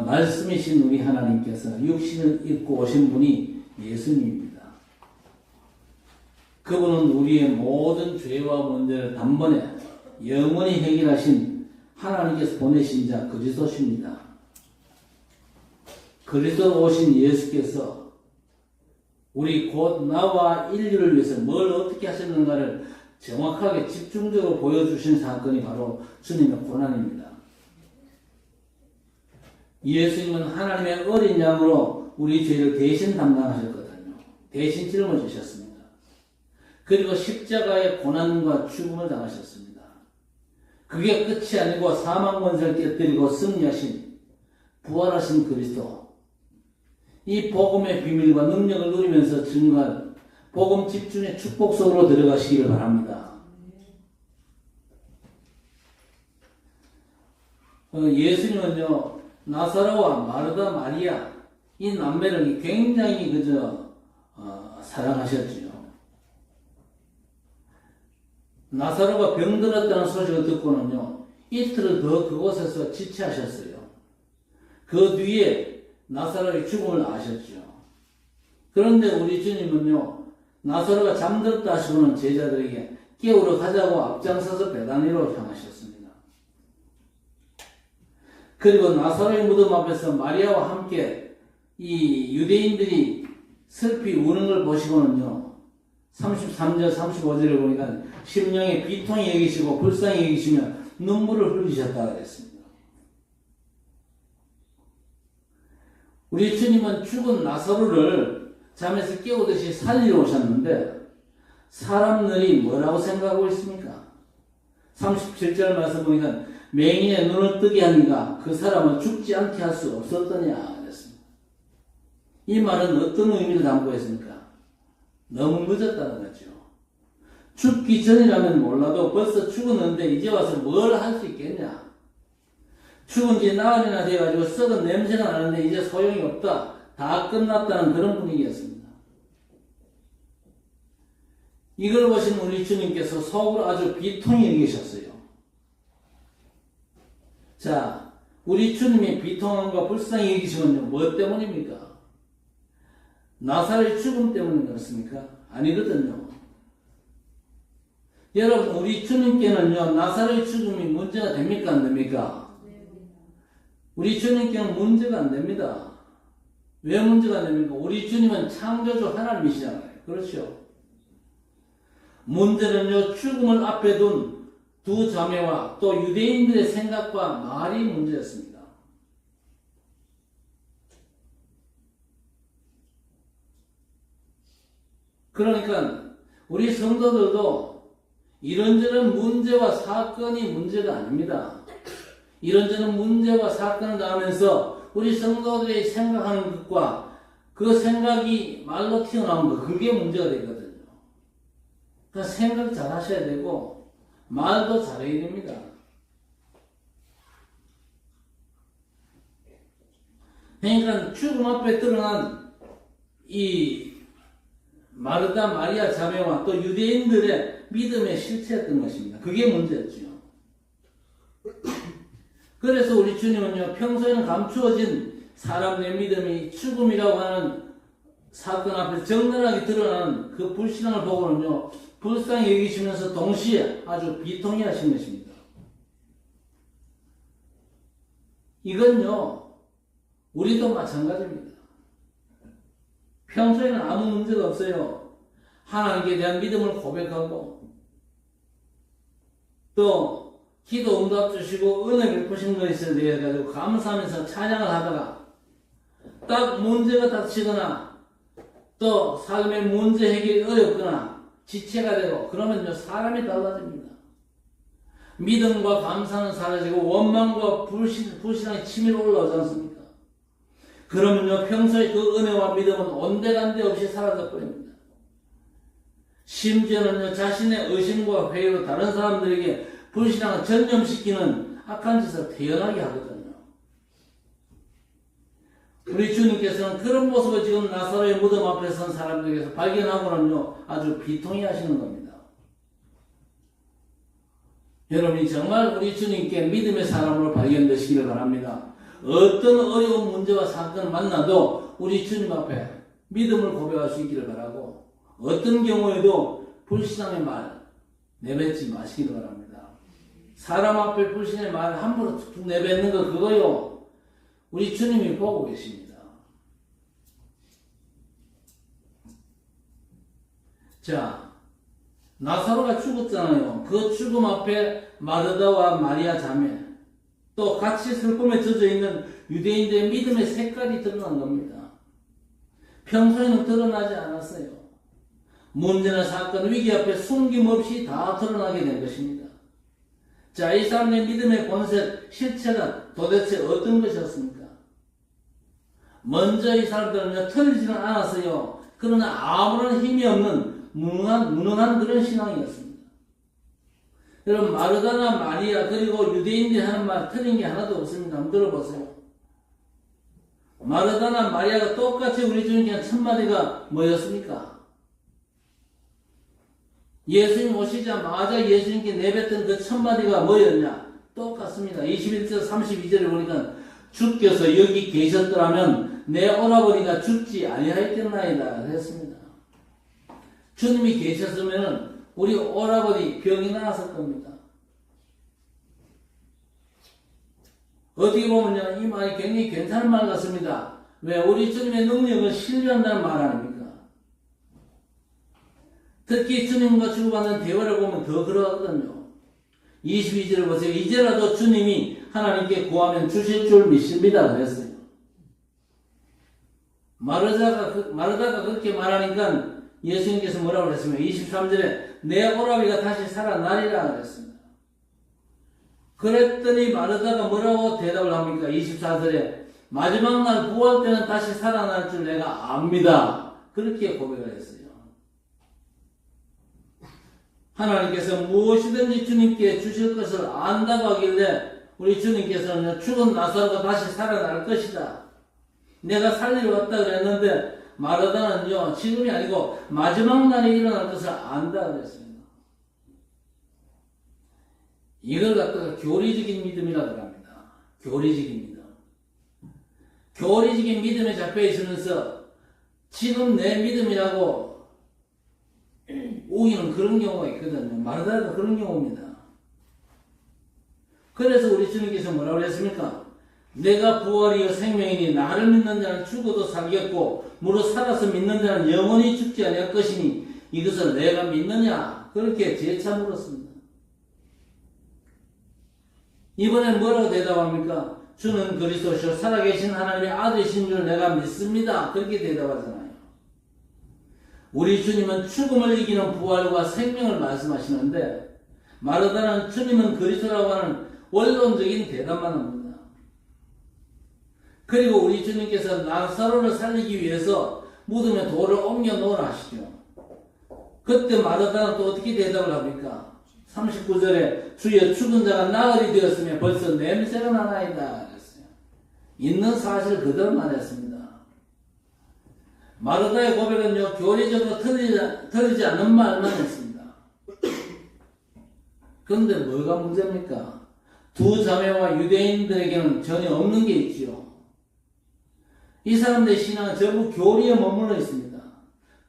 말씀이신 우리 하나님께서 육신을 입고 오신 분이 예수님입니다. 그분은 우리의 모든 죄와 문제를 단번에 영원히 해결하신 하나님께서 보내신 자 그리스도십니다. 그리스도 오신 예수께서 우리 곧 나와 인류를 위해서 뭘 어떻게 하셨는가를 정확하게 집중적으로 보여주신 사건이 바로 주님의 고난입니다. 예수님은 하나님의 어린 양으로 우리 죄를 대신 담당하셨거든요. 대신 짊어지셨습니다. 그리고 십자가의 고난과 죽음을 당하셨습니다. 그게 끝이 아니고 사망 권세를 깨뜨리고 승리하신 부활하신 그리스도, 이 복음의 비밀과 능력을 누리면서 증거할 복음 집중의 축복 속으로 들어가시기를 바랍니다. 예수님은요, 나사로와 마르다 마리아 이 남매를 굉장히 사랑하셨지요. 나사로가 병들었다는 소식을 듣고는요, 이틀을 더 그곳에서 지체하셨어요. 그 뒤에 나사로의 죽음을 아셨죠. 그런데 우리 주님은요, 나사로가 잠들었다 하시고는 제자들에게 깨우러 가자고 앞장서서 베다니로 향하셨습니다. 그리고 나사로의 무덤 앞에서 마리아와 함께 이 유대인들이 슬피 우는 걸 보시고는요, 33절 35절을 보니까 심령에 비통이 여기시고 불쌍히 여기시며 눈물을 흘리셨다고 했습니다. 우리 주님은 죽은 나사로를 잠에서 깨우듯이 살리러 오셨는데 사람들이 뭐라고 생각하고 있습니까? 37절 말씀 보니까 맹인의 눈을 뜨게 하니까 그 사람은 죽지 않게 할 수 없었더냐 그랬습니다. 이 말은 어떤 의미를 담고 있습니까? 너무 늦었다는 거죠. 죽기 전이라면 몰라도 벌써 죽었는데 이제 와서 뭘 할 수 있겠냐? 죽은 지 나흘이나 돼가지고 썩은 냄새가 나는데 이제 소용이 없다. 다 끝났다는 그런 분위기였습니다. 이걸 보신 우리 주님께서 속으로 아주 비통히 여기셨어요. 자, 우리 주님의 비통함과 불쌍히 여기시면요, 뭐 때문입니까? 나사로의 죽음 때문에 그렇습니까? 아니거든요. 여러분, 우리 주님께는요, 나사로의 죽음이 문제가 됩니까? 안 됩니까? 우리 주님께는 문제가 안 됩니다. 왜 문제가 안 됩니까? 우리 주님은 창조주 하나님이시잖아요. 그렇죠? 문제는요, 죽음을 앞에 둔 두 자매와 또 유대인들의 생각과 말이 문제였습니다. 그러니까 우리 성도들도 이런저런 문제와 사건이 문제가 아닙니다. 이런저런 문제와 사건을 당하면서 우리 성도들이 생각하는 것과 그 생각이 말로 튀어나온 것, 그게 문제가 되거든요. 그러니까 생각 잘 하셔야 되고 말도 잘해야 됩니다. 그러니까 죽음 앞에 드러난 이 마르다 마리아 자매와 또 유대인들의 믿음의 실체였던 것입니다. 그게 문제였죠. 그래서 우리 주님은요, 평소에는 감추어진 사람의 믿음이 죽음이라고 하는 사건 앞에 적나라하게 드러나는 그 불신앙을 보고는요, 불쌍히 여기시면서 동시에 아주 비통해 하신 것입니다. 이건요, 우리도 마찬가지입니다. 평소에는 아무 문제가 없어요. 하나님께 대한 믿음을 고백하고 또 기도 응답 주시고 은혜 베푸신 것에 대해 가지고 감사하면서 찬양을 하다가 딱 문제가 닥치거나 또 삶의 문제 해결이 어렵거나 지체가 되고 그러면요, 사람이 달라집니다. 믿음과 감사는 사라지고 원망과 불신앙이 치밀어 올라오지 않습니까? 그러면요, 평소에 그 은혜와 믿음은 온데간데 없이 사라져 버립니다. 심지어는요, 자신의 의심과 회의로 다른 사람들에게 불신앙을 전염시키는 악한 짓을 태어나게 하거든요. 우리 주님께서는 그런 모습을 지금 나사로의 무덤 앞에 선 사람들에게서 발견하고는요, 아주 비통해 하시는 겁니다. 여러분이 정말 우리 주님께 믿음의 사람으로 발견되시기를 바랍니다. 어떤 어려운 문제와 사건을 만나도 우리 주님 앞에 믿음을 고백할 수 있기를 바라고, 어떤 경우에도 불신앙의 말 내뱉지 마시기를 바랍니다. 사람 앞에 불신의 말 함부로 툭툭 내뱉는 거 그거요, 우리 주님이 보고 계십니다. 자, 나사로가 죽었잖아요. 그 죽음 앞에 마르다와 마리아 자매, 또 같이 슬픔에 젖어 있는 유대인들의 믿음의 색깔이 드러난 겁니다. 평소에는 드러나지 않았어요. 문제나 사건, 위기 앞에 숨김없이 다 드러나게 된 것입니다. 자, 이 사람의 믿음의 본색, 실체가 도대체 어떤 것이었습니까? 먼저 이 사람들은 틀리지는 않았어요. 그러나 아무런 힘이 없는 무능한 그런 신앙이었습니다. 여러분, 마르다나 마리아 그리고 유대인들이 하는 말 틀린 게 하나도 없습니다. 한번 들어보세요. 마르다나 마리아가 똑같이 우리 주님께 첫 마디가 뭐였습니까? 예수님 오시자마자 예수님께 내뱉던 그 첫 마디가 뭐였냐? 똑같습니다. 21절 32절에 보니까 주께서 여기 계셨더라면 내 오라버니가 죽지 아니하였겠나이다 했습니다. 주님이 계셨으면 우리 오라버니 병이 나았을 겁니다. 어떻게 보면요, 이 말이 굉장히 괜찮은 말 같습니다. 왜? 우리 주님의 능력을 신뢰한다는 말 아닙니까? 특히 주님과 주고받는 대화를 보면 더 그러거든요. 22절을 보세요. 이제라도 주님이 하나님께 구하면 주실 줄 믿습니다 그랬어요. 마르다가 그렇게 말하니까 예수님께서 뭐라고 그랬습니까? 23절에 내 오라비가 다시 살아나리라 그랬습니다. 그랬더니 마르다가 뭐라고 대답을 합니까? 24절에 마지막 날 부활 때는 다시 살아날 줄 내가 압니다. 그렇게 고백을 했어요. 하나님께서 무엇이든지 주님께 주실 것을 안다고 하길래 우리 주님께서는 죽은 나사로가 다시 살아날 것이다, 내가 살리러 왔다 그랬는데 마르다는요, 지금이 아니고 마지막 날에 일어날 것을 안다 그랬습니다. 이걸 갖다가 교리적인 믿음이라고 합니다. 교리적인 믿음. 교리적인 믿음에 잡혀 있으면서 지금 내 믿음이라고 우기는 그런 경우가 있거든요. 마르다가 그런 경우입니다. 그래서 우리 주님께서 뭐라고 했습니까? 내가 부활이요 생명이니 나를 믿는 자는 죽어도 살겠고 무릇 살아서 믿는 자는 영원히 죽지 아니할 것이니 이것을 내가 믿느냐? 그렇게 재차 물었습니다. 이번엔 뭐라고 대답합니까? 주는 그리스도시요 살아계신 하나님의 아들이신 줄 내가 믿습니다. 그렇게 대답하잖아요. 우리 주님은 죽음을 이기는 부활과 생명을 말씀하시는데 마르다는 주님은 그리스도라고 하는 원론적인 대답만 합니다. 그리고 우리 주님께서 나사로를 살리기 위해서 무덤에 돌을 옮겨 놓으라 하시죠. 그때 마르다는 또 어떻게 대답을 합니까? 39절에 주여 죽은 자가 나흘이 되었으며 벌써 냄새가 나나이다 그랬어요. 있는 사실 그대로 말했습니다. 마르다의 고백은요, 교리적으로 틀리지 않는 말만 했습니다. 그런데 뭐가 문제입니까? 두 자매와 유대인들에게는 전혀 없는 게 있지요. 이 사람들의 신앙은 전부 교리에 머물러 있습니다.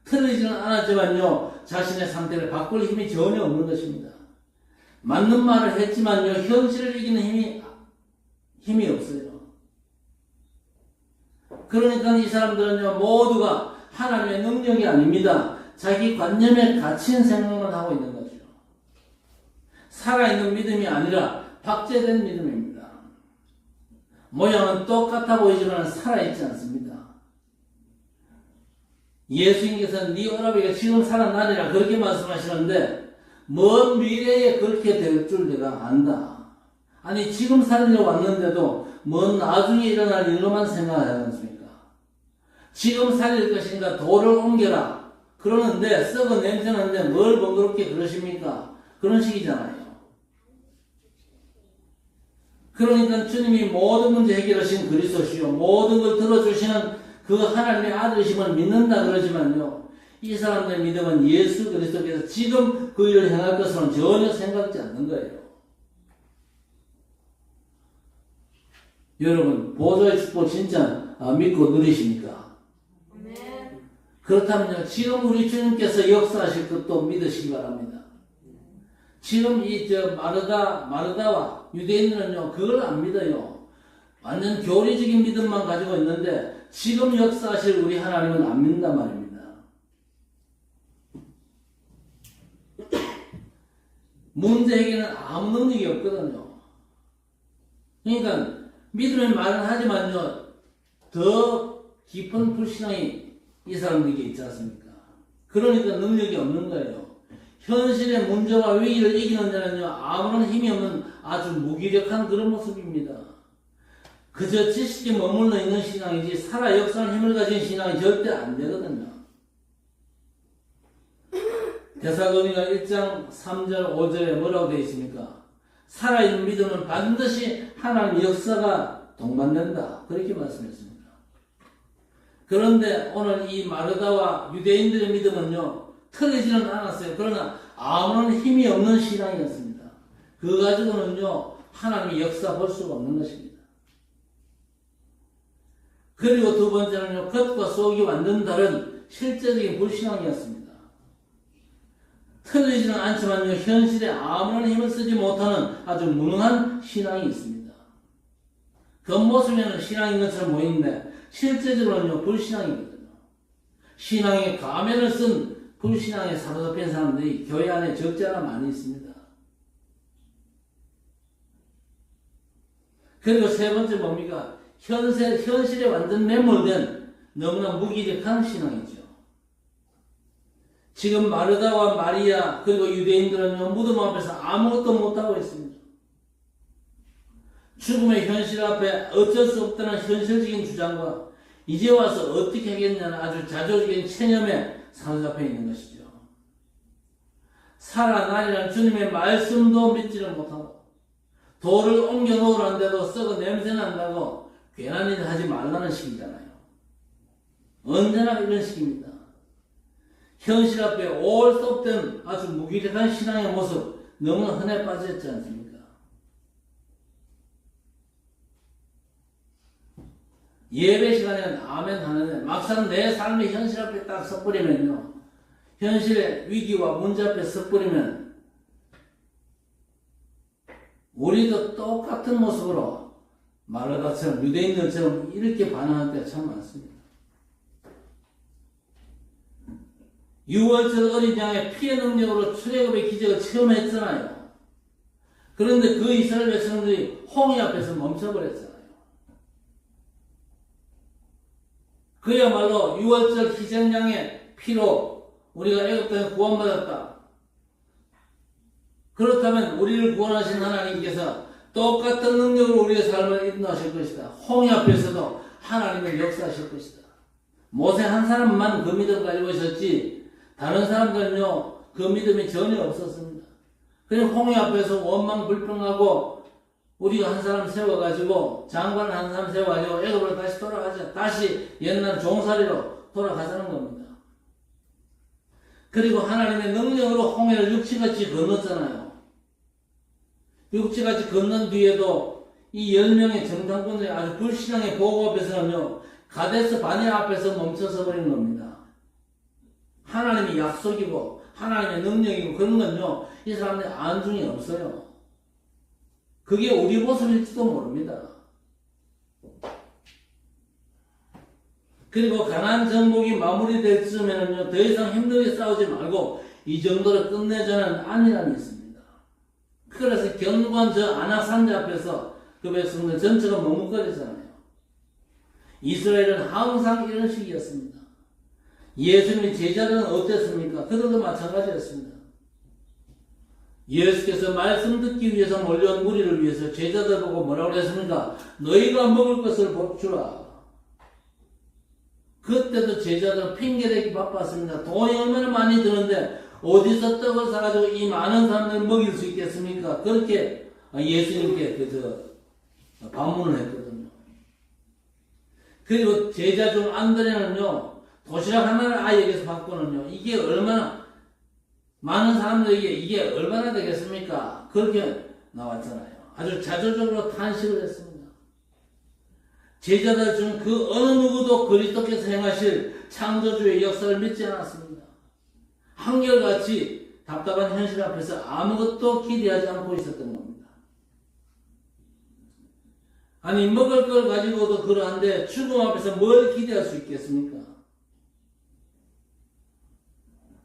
틀리지는 않았지만요, 자신의 상태를 바꿀 힘이 전혀 없는 것입니다. 맞는 말을 했지만요, 현실을 이기는 힘이 없어요. 그러니까 이 사람들은요, 모두가 하나님의 능력이 아닙니다. 자기 관념에 갇힌 생각만 하고 있는 거죠. 살아있는 믿음이 아니라 박제된 믿음입니다. 모양은 똑같아 보이지만 살아있지 않습니다. 예수님께서는 네 오라비가 지금 살아나리라 그렇게 말씀하시는데 먼 미래에 그렇게 될 줄 내가 안다. 아니 지금 살리러 왔는데도 먼 나중에 일어날 일로만 생각하지 않습니까? 지금 살릴 것인가 돌을 옮겨라 그러는데 썩은 냄새 나는데 뭘 번거롭게 그러십니까? 그런 식이잖아요. 그러니까 주님이 모든 문제 해결하신 그리스도시요 모든 걸 들어주시는 그 하나님의 아들이심을 믿는다 그러지만요, 이 사람들의 믿음은 예수 그리스도께서 지금 그 일을 행할 것으로는 전혀 생각지 않는 거예요. 여러분 보좌의 축복 진짜 믿고 누리십니까? 아멘. 그렇다면요, 지금 우리 주님께서 역사하실 것도 믿으시기 바랍니다. 지금 마르다와 유대인들은요, 그걸 안 믿어요. 완전 교리적인 믿음만 가지고 있는데, 지금 역사하실 우리 하나님은 안 믿는단 말입니다. 문제 해결은 아무 능력이 없거든요. 그러니까, 믿음의 말은 하지만요, 더 깊은 불신앙이 이 사람들에게 있지 않습니까? 그러니까 능력이 없는 거예요. 현실의 문제와 위기를 이기는 자는요, 아무런 힘이 없는 아주 무기력한 그런 모습입니다. 그저 지식에 머물러 있는 신앙이지 살아 역사할 힘을 가진 신앙이 절대 안 되거든요. 데살로니가 1장 3절 5절에 뭐라고 되어 있습니까? 살아있는 믿음은 반드시 하나님의 역사가 동반된다. 그렇게 말씀했습니다. 그런데 오늘 이 마르다와 유대인들의 믿음은요, 틀리지는 않았어요. 그러나 아무런 힘이 없는 신앙이었습니다. 그거 가지고는요, 하나님의 역사 볼 수가 없는 것입니다. 그리고 두 번째는요, 겉과 속이 완전 다른 실제적인 불신앙이었습니다. 틀리지는 않지만요, 현실에 아무런 힘을 쓰지 못하는 아주 무능한 신앙이 있습니다. 겉모습에는 신앙인 것처럼 보이는데 실제적으로는요, 불신앙이거든요. 신앙의 가면을 쓴 불신앙에 사로잡힌 사람들이 교회 안에 적지 않아 많이 있습니다. 그리고 세 번째 뭡니까? 현실에 완전 매몰된 너무나 무기력한 신앙이죠. 지금 마르다와 마리아 그리고 유대인들은요, 무덤 앞에서 아무것도 못하고 있습니다. 죽음의 현실 앞에 어쩔 수 없다는 현실적인 주장과 이제 와서 어떻게 하겠냐는 아주 자조적인 체념에 사로잡혀 있는 것이죠. 살아나리라는 주님의 말씀도 믿지를 못하고 돌을 옮겨 놓으라는데도 썩어 냄새 난다고 괜한 일 하지 말라는 식이잖아요. 언제나 이런 식입니다. 현실 앞에 올 수 없던 아주 무기력한 신앙의 모습 너무나 흔해 빠졌지 않습니까? 예배 시간에는 아멘 하는데 막상 내 삶의 현실 앞에 딱 섰버리면요, 현실의 위기와 문제 앞에 섰버리면 우리도 똑같은 모습으로 마르다처럼 유대인들처럼 이렇게 반응할 때가 참 많습니다. 6월절 어린 양의 피의 능력으로 출애굽의 기적을 체험했잖아요. 그런데 그 이스라엘 백성들이 홍해 앞에서 멈춰버렸잖아요. 그야말로 6월절 희생양의 피로 우리가 애굽에서 구원받았다. 그렇다면 우리를 구원하신 하나님께서 똑같은 능력으로 우리의 삶을 인도하실 것이다. 홍해 앞에서도 하나님은 역사하실 것이다. 모세 한 사람만 그 믿음 가지고 있었지 다른 사람들은요, 그 믿음이 전혀 없었습니다. 그냥 홍해 앞에서 원망 불평하고 우리가 한 사람 세워가지고 장관 한 사람 세워가지고 애굽으로 다시 돌아가자. 다시 옛날 종살이로 돌아가자는 겁니다. 그리고 하나님의 능력으로 홍해를 육지같이 건넜잖아요. 육지같이 건넌 뒤에도 이 10명의 정탐꾼들이 아주 불신앙의 보고 앞에서는요, 가데스 바네아 앞에서 멈춰서 버리는 겁니다. 하나님의 약속이고 하나님의 능력이고 그런 건요, 이 사람들이 안중이 없어요. 그게 우리 모습일지도 모릅니다. 그리고 가나안 정복이 마무리될 즈음에는요, 더 이상 힘들게 싸우지 말고 이 정도로 끝내자는 안일함이 있습니다. 그래서 견고한 저 아낙산자 앞에서 그 백성들 전체가 머뭇거리잖아요. 이스라엘은 항상 이런 식이었습니다. 예수님의 제자들은 어땠습니까? 그들도 마찬가지였습니다. 예수께서 말씀 듣기 위해서 몰려온 무리를 위해서 제자들 보고 뭐라고 했습니까? 너희가 먹을 것을 주라. 그때도 제자들은 핑계대기 바빴습니다. 돈이 얼마나 많이 드는데 어디서 떡을 사가지고 이 많은 사람들을 먹일 수 있겠습니까? 그렇게 예수님께 반문을 했거든요. 그리고 제자 중 안드레는요, 도시락 하나를 아이에게서 받고는요, 이게 얼마나 많은 사람들에게 이게 얼마나 되겠습니까? 그렇게 나왔잖아요. 아주 자조적으로 탄식을 했습니다. 제자들 중 그 어느 누구도 그리스도께서 행하실 창조주의 역사를 믿지 않았습니다. 한결같이 답답한 현실 앞에서 아무것도 기대하지 않고 있었던 겁니다. 아니, 먹을 걸 가지고도 그러한데 죽음 앞에서 뭘 기대할 수 있겠습니까?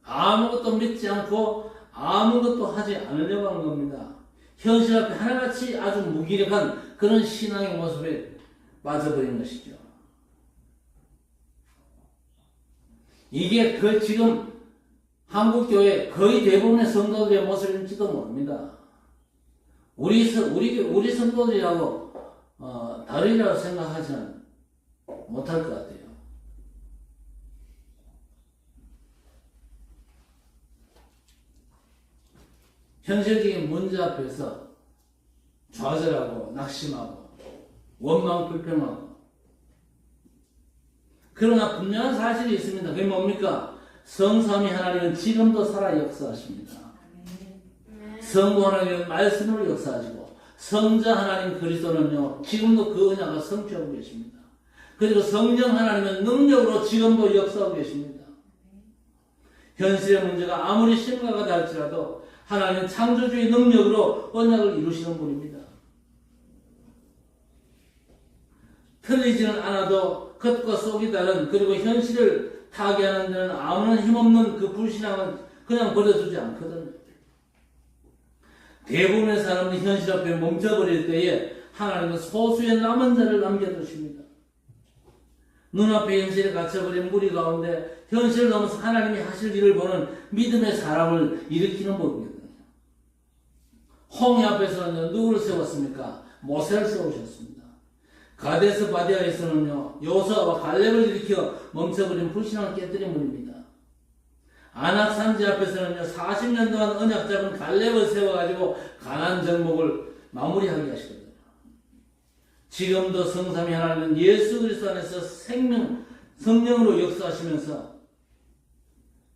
아무것도 믿지 않고 아무것도 하지 않으려고 하는 겁니다. 현실 앞에 하나같이 아주 무기력한 그런 신앙의 모습에 빠져버린 것이죠. 이게 지금 한국교회 거의 대부분의 성도들의 모습일지도 모릅니다. 우리 성도들이라고 다르리라고 생각하지는 못할 것 같아요. 현실적인 문제 앞에서 좌절하고 낙심하고 원망 불평하고, 그러나 분명한 사실이 있습니다. 그게 뭡니까? 성삼위 하나님은 지금도 살아 역사하십니다. 성부 하나님은 말씀으로 역사하시고, 성자 하나님 그리스도는요 지금도 그 언약을 성취하고 계십니다. 그리고 성령 하나님은 능력으로 지금도 역사하고 계십니다. 현실의 문제가 아무리 심각하다 할지라도 하나님은 창조주의 능력으로 언약을 이루시는 분입니다. 틀리지는 않아도 겉과 속이 다른, 그리고 현실을 타개하는 데는 아무런 힘없는 그 불신앙은 그냥 버려두지 않거든요. 대부분의 사람들이 현실 앞에 멈춰버릴 때에 하나님은 소수의 남은 자를 남겨두십니다. 눈앞에 현실에 갇혀버린 무리 가운데 현실을 넘어서 하나님이 하실 일을 보는 믿음의 사람을 일으키는 법이거든요. 홍해 앞에서는 누구를 세웠습니까? 모세를 세우셨습니다. 가데스 바디아에서는요 요수아와 갈렙을 일으켜 멈춰버린 불신앙을 깨뜨린 분입니다. 아낙 산지 앞에서는요 40년 동안 언약 잡은 갈렙을 세워가지고 가나안 정복을 마무리하게 하시거든요. 지금도 성삼위 하나님은 예수 그리스도 안에서 성령으로 역사하시면서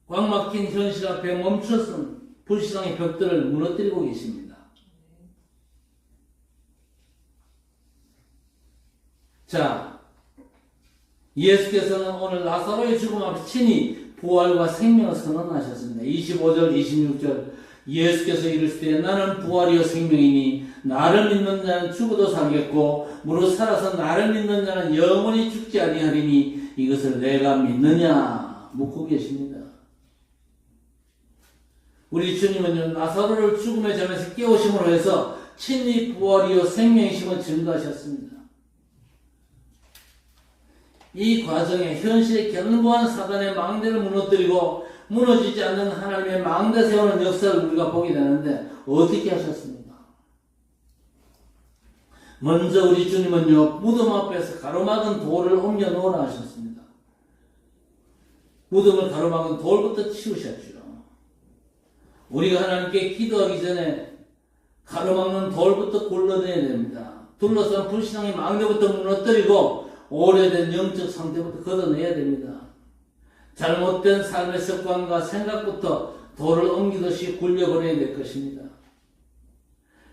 꽉 막힌 현실 앞에 멈춰선 불신앙의 벽들을 무너뜨리고 계십니다. 자, 예수께서는 오늘 나사로의 죽음 앞에 친히 부활과 생명을 선언하셨습니다. 25절, 26절 예수께서 이르시되 나는 부활이요 생명이니 나를 믿는 자는 죽어도 살겠고 무릇 살아서 나를 믿는 자는 영원히 죽지 아니하리니 이것을 내가 믿느냐 묻고 계십니다. 우리 주님은요 나사로를 죽음의 잠에서 깨우심으로 해서 친히 부활이요 생명이심을 증거하셨습니다. 이 과정에 현실의 견고한 사단의 망대를 무너뜨리고 무너지지 않는 하나님의 망대 세우는 역사를 우리가 보게 되는데 어떻게 하셨습니까? 먼저 우리 주님은요 무덤 앞에서 가로막은 돌을 옮겨 놓으라 하셨습니다. 무덤을 가로막은 돌부터 치우셨죠. 우리가 하나님께 기도하기 전에 가로막는 돌부터 굴러내야 됩니다. 둘러싼 불신앙의 망대부터 무너뜨리고 오래된 영적 상태부터 걷어내야 됩니다. 잘못된 삶의 습관과 생각부터 돌을 옮기듯이 굴려버려야 될 것입니다.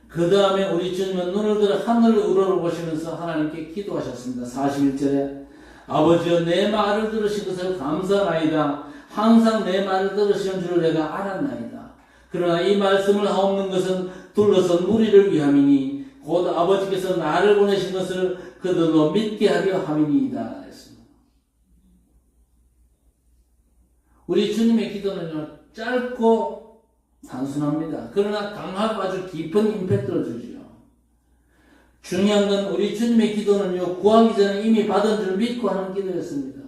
그 다음에 우리 주님은 눈을 들어 하늘을 우러러보시면서 하나님께 기도하셨습니다. 41절에 아버지여 내 말을 들으신 것을 감사하나이다. 항상 내 말을 들으시는 줄을 내가 알았나이다. 그러나 이 말씀을 하옵는 것은 둘러선 무리를 위함이니 곧 아버지께서 나를 보내신 것을 그들로 믿게 하려 함이니이다. 했습니다. 우리 주님의 기도는요 짧고 단순합니다. 그러나 강하고 아주 깊은 임팩트를 주죠. 중요한 건 우리 주님의 기도는요 구하기 전에 이미 받은 줄 믿고 하는 기도였습니다.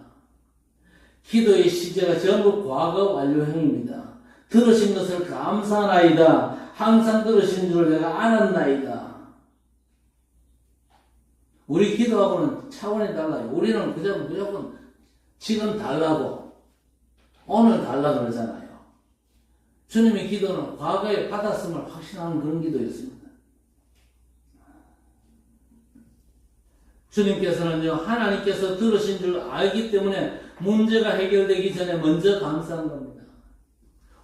기도의 시제가 전부 과거 완료형입니다. 들으신 것을 감사하나이다. 항상 들으신 줄 내가 알았나이다. 우리 기도하고는 차원이 달라요. 우리는 그저 무조건 지금 달라고 오늘 달라고 그러잖아요. 주님의 기도는 과거에 받았음을 확신하는 그런 기도였습니다. 주님께서는요 하나님께서 들으신 줄 알기 때문에 문제가 해결되기 전에 먼저 감사한 겁니다.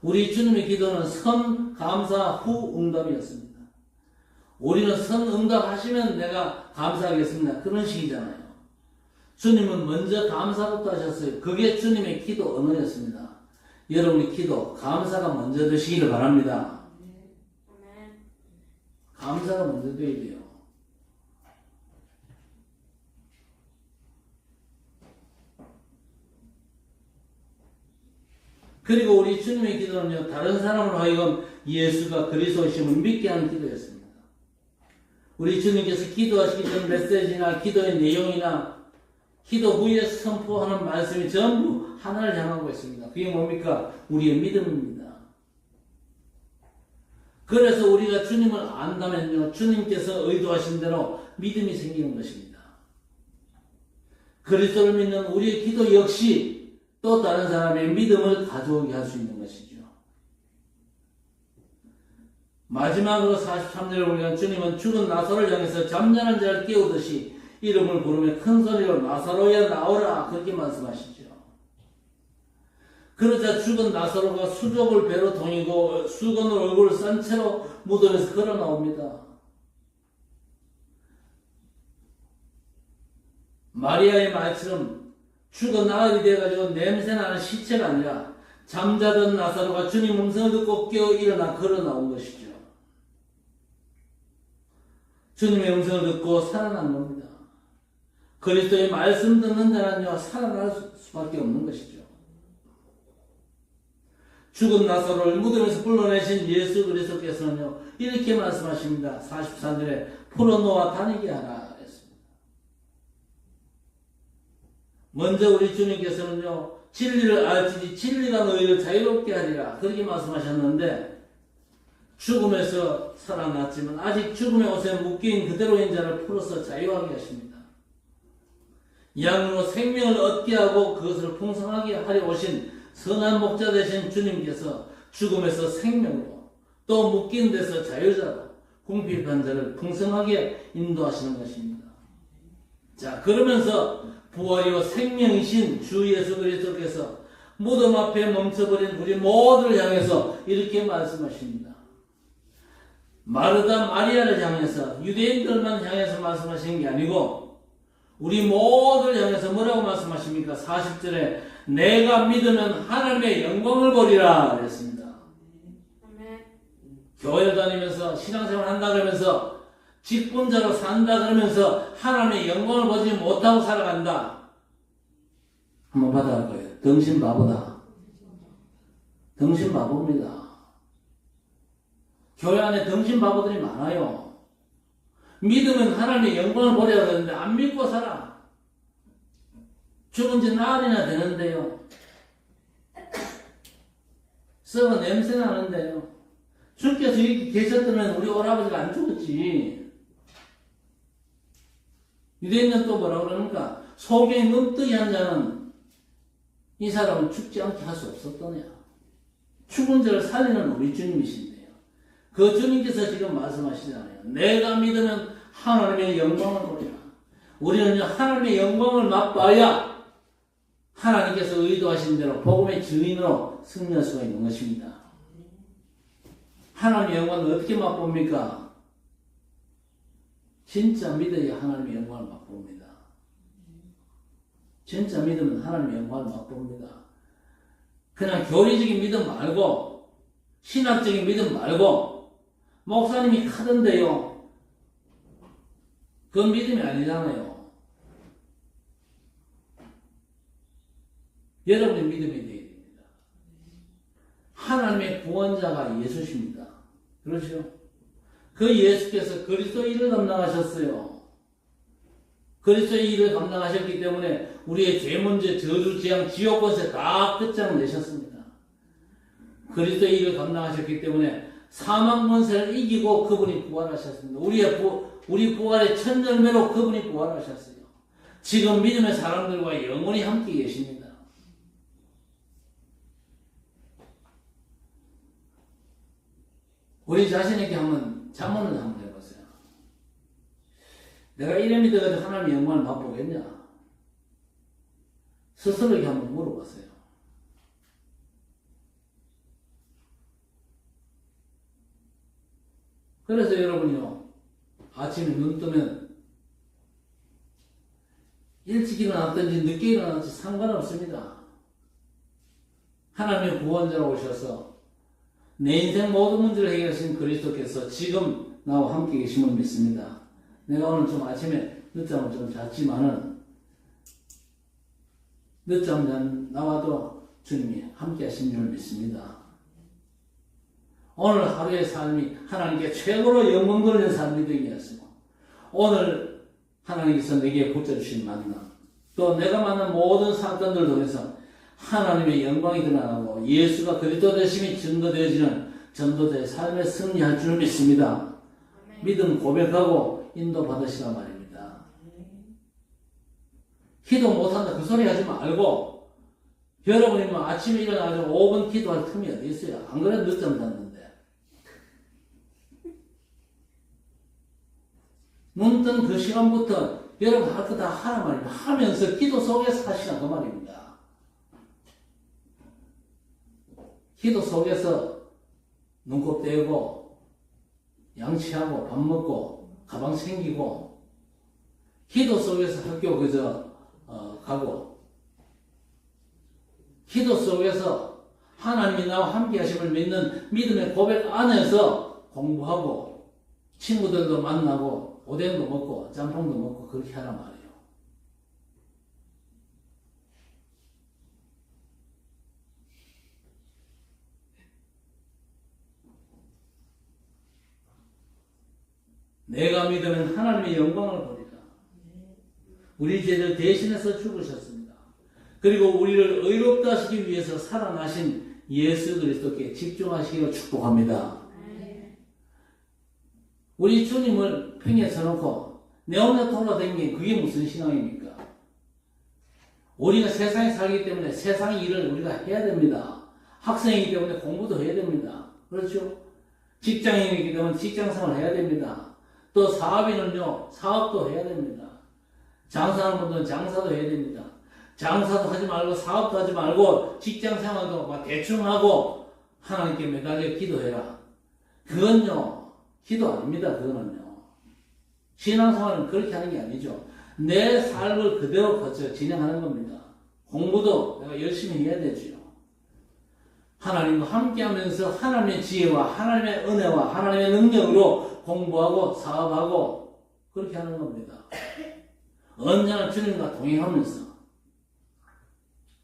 우리 주님의 기도는 선 감사 후 응답이었습니다. 우리는 선 응답하시면 내가 감사하겠습니다. 그런 식이잖아요. 주님은 먼저 감사부터 하셨어요. 그게 주님의 기도 언어였습니다. 여러분의 기도, 감사가 먼저 되시기를 바랍니다. 감사가 먼저 되어야 돼요. 그리고 우리 주님의 기도는요, 다른 사람으로 하여금 예수가 그리스도이심을 믿게 하는 기도였습니다. 우리 주님께서 기도하시기 전 메시지나 기도의 내용이나 기도 후에 선포하는 말씀이 전부 하나를 향하고 있습니다. 그게 뭡니까? 우리의 믿음입니다. 그래서 우리가 주님을 안다면요, 주님께서 의도하신 대로 믿음이 생기는 것입니다. 그리스도를 믿는 우리의 기도 역시 또 다른 사람의 믿음을 가져오게 할 수 있는 것이죠. 마지막으로 43절을 보면 주님은 죽은 나사로를 향해서 잠자는 자를 깨우듯이 이름을 부르며 큰 소리로 나사로야 나오라 그렇게 말씀하시죠. 그러자 죽은 나사로가 수족을 배로 동이고 수건으로 얼굴을 싼 채로 무덤에서 걸어 나옵니다. 마리아의 말처럼 죽은 나흘이 돼가지고 냄새나는 시체가 아니라 잠자던 나사로가 주님 음성을 듣고 깨어 일어나 걸어 나온 것이죠. 주님의 음성을 듣고 살아난 겁니다. 그리스도의 말씀 듣는 자는요, 살아날 수밖에 없는 것이죠. 죽은 나사로를 무덤에서 불러내신 예수 그리스도께서는요, 이렇게 말씀하십니다. 43절에 풀어놓아 다니게 하라 했습니다. 먼저 우리 주님께서는요, 진리를 알지니 진리가 너희를 자유롭게 하리라 그렇게 말씀하셨는데, 죽음에서 살아났지만 아직 죽음의 옷에 묶인 그대로인 자를 풀어서 자유하게 하십니다. 양으로 생명을 얻게 하고 그것을 풍성하게 하려 오신 선한 목자 되신 주님께서 죽음에서 생명으로 또 묶인 데서 자유자로 궁핍한 자를 풍성하게 인도하시는 것입니다. 자, 그러면서 부활이요 생명이신 주 예수 그리스도께서 무덤 앞에 멈춰버린 우리 모두를 향해서 이렇게 말씀하십니다. 마르다 마리아를 향해서 유대인들만 향해서 말씀하시는 게 아니고 우리 모두를 향해서 뭐라고 말씀하십니까? 40절에 내가 믿으면 하나님의 영광을 보리라 그랬습니다. 교회 다니면서 신앙생활 한다 그러면서 직분자로 산다 그러면서 하나님의 영광을 보지 못하고 살아간다. 한번 받아갈 거예요. 덩신 바보다. 덩신 바보입니다. 교회 안에 덩신 바보들이 많아요. 믿으면 하나님의 영광을 보려고 하는데 안 믿고 살아. 죽은 지 나흘이나 되는데요. 썩어 냄새 나는데요. 주께서 이렇게 계셨다면 우리 오라버지가 안 죽었지. 유대인은 또 뭐라고 그러니까 속에 눈뜨기 한 자는 이 사람은 죽지 않게 할 수 없었더냐. 죽은 자를 살리는 우리 주님이신데요. 그 주님께서 지금 말씀하시잖아요. 내가 믿으면 하나님의 영광을 보리라. 우리는 하나님의 영광을 맛봐야 하나님께서 의도하신 대로 복음의 증인으로 승리할 수가 있는 것입니다. 하나님의 영광을 어떻게 맛봅니까? 진짜 믿어야 하나님의 영광을 맛봅니다. 진짜 믿으면 하나님의 영광을 맛봅니다. 그냥 교리적인 믿음 말고 신학적인 믿음 말고 목사님이 카던데요. 그건 믿음이 아니잖아요. 여러분의 믿음이 되어야 됩니다. 하나님의 구원자가 예수십니다. 그렇죠? 그 예수께서 그리스도의 일을 감당하셨어요. 그리스도의 일을 감당하셨기 때문에 우리의 죄 문제, 저주, 재앙, 지옥 권세 다 끝장내셨습니다. 그리스도의 일을 감당하셨기 때문에 사망 권세를 이기고 그분이 부활하셨습니다. 우리 부활의 첫 열매로 그분이 부활하셨어요. 지금 믿음의 사람들과 영원히 함께 계십니다. 우리 자신에게 한번 자문을 한번 해보세요. 내가 이래 믿어가지고 하나님의 영광을 맛보겠냐? 스스로에게 한번 물어보세요. 그래서 여러분이요, 아침에 눈 뜨면 일찍 일어났든지 늦게 일어났든지 상관없습니다. 하나님의 구원자로 오셔서 내 인생 모든 문제를 해결하신 그리스도께서 지금 나와 함께 계심을 믿습니다. 내가 오늘 좀 아침에 늦잠을 좀 잤지만은 늦잠 나와도 주님이 함께 하신 줄 믿습니다. 오늘 하루의 삶이 하나님께 최고로 영광 돌리는 삶이 되게 하시고, 오늘 하나님께서 내게 붙여주신 만남, 또 내가 만난 모든 사건들 통해서 하나님의 영광이 드러나고 예수가 그리스도 되심이 증거되어지는 전도자의 삶에 승리할 줄 믿습니다. 믿음 고백하고 인도 받으시라 말입니다. 기도 못한다 그 소리 하지 말고, 여러분이 뭐 아침에 일어나서 5분 기도할 틈이 어디 있어요? 안 그래도 늦잠 잤는데. 눈 뜬 그 시간부터 여러분 할 거 다 하라 말입니다. 하면서 기도 속에서 하시라 그 말입니다. 기도 속에서 눈곱 떼고 양치하고 밥 먹고 가방 챙기고, 기도 속에서 학교 가고, 기도 속에서 하나님이 나와 함께 하심을 믿는 믿음의 고백 안에서 공부하고 친구들도 만나고 오뎅도 먹고 짬뽕도 먹고 그렇게 하란 말이에요. 내가 믿으면 하나님의 영광을 보리라. 우리 죄를 대신해서 죽으셨습니다. 그리고 우리를 의롭다 하시기 위해서 살아나신 예수 그리스도께 집중하시기를 축복합니다. 우리 주님을 팽에 쳐놓고 내 혼자 돌아다니는 그게 무슨 신앙입니까? 우리가 세상에 살기 때문에 세상 일을 우리가 해야 됩니다. 학생이기 때문에 공부도 해야 됩니다. 그렇죠? 직장인이기 때문에 직장생활을 해야 됩니다. 또 사업인은요, 사업도 해야 됩니다. 장사하는 분들은 장사도 해야 됩니다. 장사도 하지 말고 사업도 하지 말고 직장생활도 막 대충 하고 하나님께 매달려 기도해라. 그건요, 기도 아닙니다. 그거는요. 신앙생활은 그렇게 하는 게 아니죠. 내 삶을 그대로 거쳐 진행하는 겁니다. 공부도 내가 열심히 해야 되죠. 하나님과 함께하면서 하나님의 지혜와 하나님의 은혜와 하나님의 능력으로 공부하고 사업하고 그렇게 하는 겁니다. 언제나 주님과 동행하면서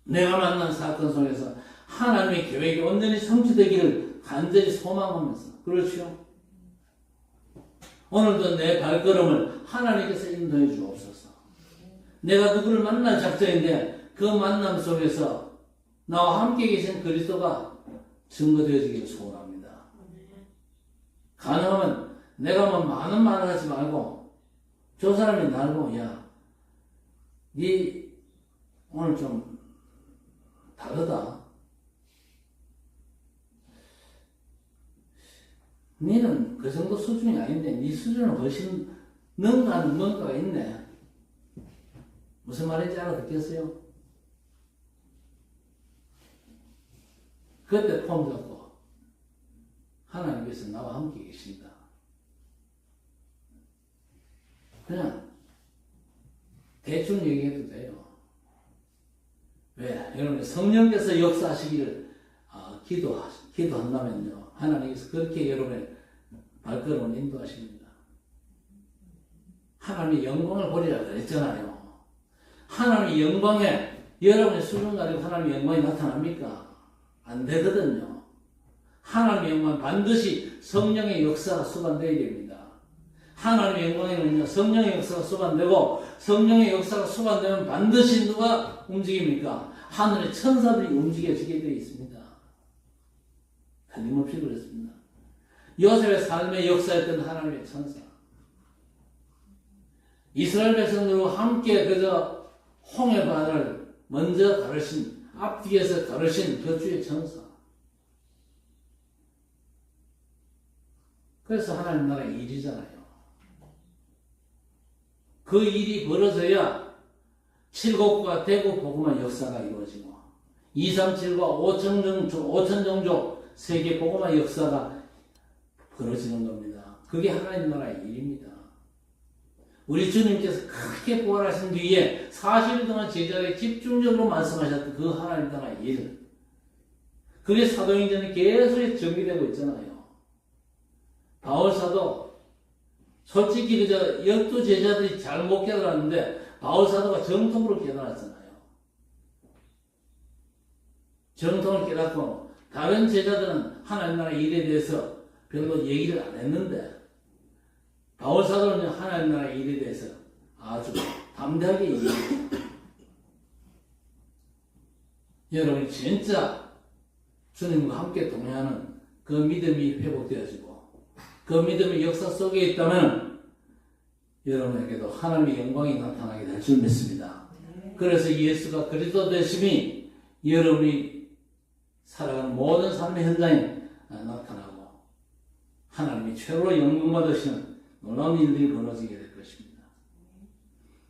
내가 만난 사건 속에서 하나님의 계획이 온전히 성취되기를 간절히 소망하면서, 그렇죠? 오늘도 내 발걸음을 하나님께서 인도해 주옵소서. 내가 누구를 만날 작정인데 그 만남 속에서 나와 함께 계신 그리스도가 증거되어지기를 소원합니다. 가능하면 내가 뭐 많은 말을 하지 말고 저 사람이 나를 보고, 야, 니 오늘 좀 다르다. 니는 그 정도 수준이 아닌데 니 수준은 훨씬 능가하는 뭔가가 있네. 무슨 말인지 알아듣겠어요? 그때 폼 잡고 하나님께서 나와 함께 계신다. 그냥 대충 얘기해도 돼요. 왜? 여러분 성령께서 역사하시기를 기도한다면요, 하나님께서 그렇게 여러분의 발걸음을 인도하십니다. 하나님의 영광을 보리라 그랬잖아요. 하나님의 영광에 여러분의 수준 가지고 하나님의 영광이 나타납니까? 안 되거든요. 하나님의 영광은 반드시 성령의 역사가 수반되어야 됩니다. 하나님의 영광에는요, 성령의 역사가 수반되고, 성령의 역사가 수반되면 반드시 누가 움직입니까? 하늘의 천사들이 움직여지게 되어 있습니다. 틀림없이 그렇습니다. 요셉의 삶의 역사였던 하나님의 천사, 이스라엘 백성들과 함께 그저 홍해바다를 먼저 가르신, 앞뒤에서 가르신 그 주의 천사. 그래서 하나님 나라의 일이잖아요. 그 일이 벌어져야 칠곡과 대곡 복음화 역사가 이루어지고 237과 5천종족 세계 복음화 역사가 벌어지는 겁니다. 그게 하나님 나라의 일입니다. 우리 주님께서 크게 부활하신 뒤에 40일 동안 제자에게 집중적으로 말씀하셨던 그 하나님 나라의 일. 그게 사도행전이 계속 전개되고 있잖아요. 바울사도 솔직히 그저 12제자들이 잘 못 깨달았는데 바울사도가 정통으로 깨달았잖아요. 정통을 깨닫고 다른 제자들은 하나님 나라의 일에 대해서 별로 얘기를 안 했는데 바울사도는 하나님 나라의 일에 대해서 아주 담대하게 얘기했어요. 여러분이 진짜 주님과 함께 동행하는 그 믿음이 회복되어지고 그 믿음의 역사 속에 있다면 여러분에게도 하나님의 영광이 나타나게 될 줄 믿습니다. 그래서 예수가 그리스도 되심이 여러분이 살아가는 모든 삶의 현장에 나타나고 하나님이 최고로 영광 받으시는 놀라운 일들이 벌어지게 될 것입니다.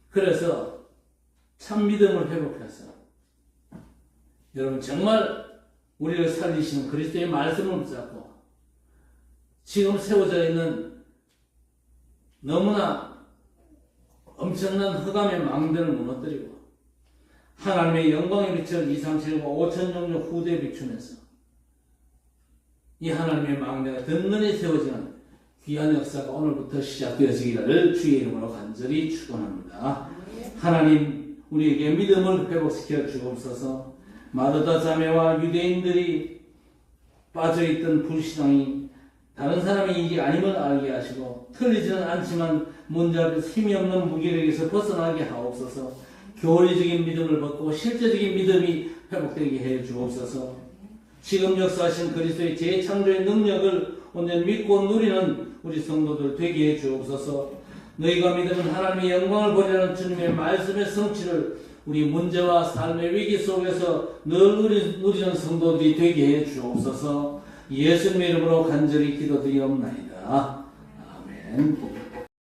그래서 참 믿음을 회복해서 여러분 정말 우리를 살리시는 그리스도의 말씀을 붙잡고 지금 세워져 있는 너무나 엄청난 흑암의 망대를 무너뜨리고 하나님의 영광의 빛을 2, 3, 7과 5천 종족 후대에 비추면서 이 하나님의 망대가 든든히 세워지는 귀한 역사가 오늘부터 시작되어지기를 주의 이름으로 간절히 축원합니다. 하나님 우리에게 믿음을 회복시켜 주옵소서. 마르다 자매와 유대인들이 빠져있던 불신앙이 다른 사람의 일이 아님을 알게 하시고 틀리지는 않지만 문제 앞에 힘이 없는 무기력에서 벗어나게 하옵소서. 교리적인 믿음을 벗고 실제적인 믿음이 회복되게 해 주옵소서. 지금 역사하신 그리스도의 재창조의 능력을 온전히 믿고 누리는 우리 성도들 되게 해 주옵소서. 너희가 믿으면 하나님의 영광을 보리라는 주님의 말씀의 성취를 우리 문제와 삶의 위기 속에서 늘 누리는 성도들이 되게 해 주옵소서. 예수님의 이름으로 간절히 기도드리옵나이다. 아멘.